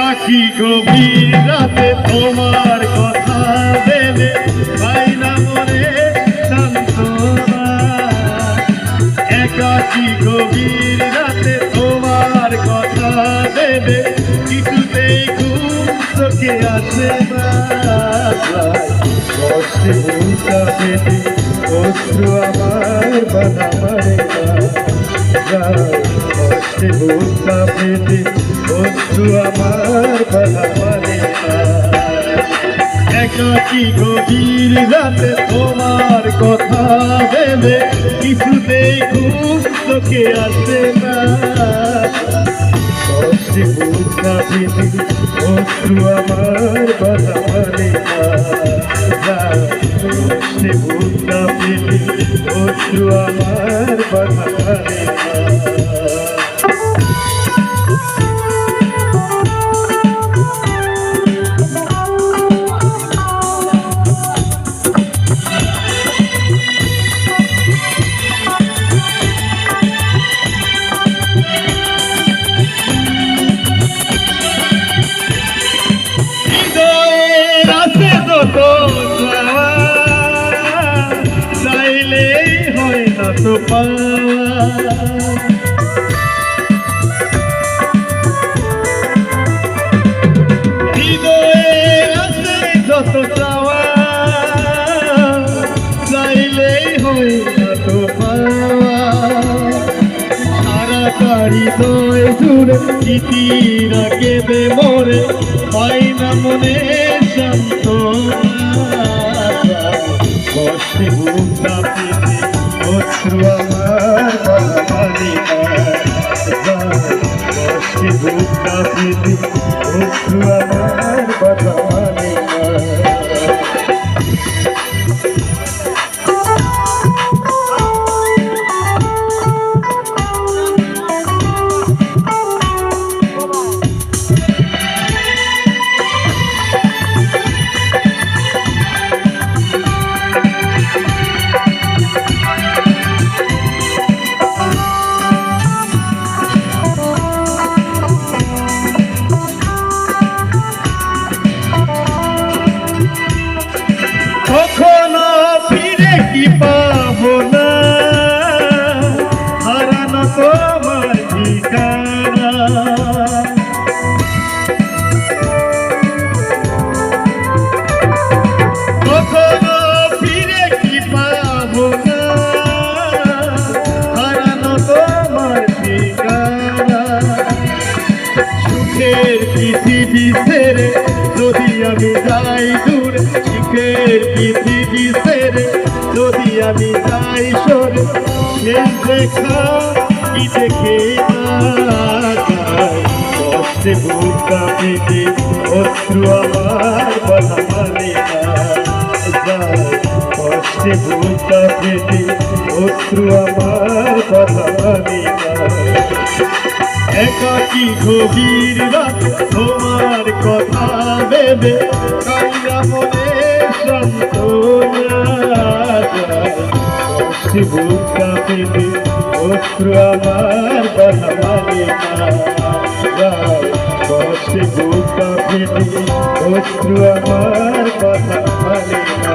একাকী গভীর রাতে তোমার কথা ভেবে পাই না মনে সান্ত্বনা। একাকী গভীর রাতে তোমার কথা ভেবে কিছুতেই ঘুম চোখে আসে না। কষ্টে বুকটা পেতে অশ্রু আমার বাধা মানে না। কষ্টে বুকটা পেতে অশ্রু আমার বাধা মানে না। একাকী গভীর রাতে তোমার কথা ভেবে কিছুতেই ঘুম চোখে আসে না। কষ্টে বুকটা পেতে অশ্রু আমার বাধা মানে না। কষ্টে বুকটা পেতে অশ্রু আমার বাধা মানে না। চাইলেই হয় না তো হৃদয়ে আছে যত চাওয়া, চাইলেই হয় না তো পাওয়া। সারাটা হৃদয় জুড়ে স্মৃতিরা কেঁদে মরে হয় না মনে সান্ত্বনা। কষ্টে বুকটা পেতে অশ্রু আমার বাধা মানে না। কষ্টে বুকটা পেতে অশ্রু আমার বাধা মানে না। কখনো ফিরে কি পাবো না হারানো তোমার ঠিকানা। কখনো ফিরে কি পাবো না হারানো তোমার ঠিকানা। সুখের পৃথিবী ছেড়ে যদি আমি যাই দূরে, সুখের পৃথিবী ছেড়ে যদি আমি যাই সরে, সেই দেখা কি দেখে না যায়। কষ্টে বুকটা পেতে অশ্রু আমার বাধা মানে না। কষ্টে বুকটা পেতে অশ্রু আমার বাধা মানে না। একাকী গভীর রাতে তোমার কথা ভেবে কান্না মনে সান্ত্বনা। কষ্টে বুকটা পেতে অশ্রু আমার বাধা মানে না। কষ্টে বুকটা পেতে অশ্রু আমার বাধা মানে না।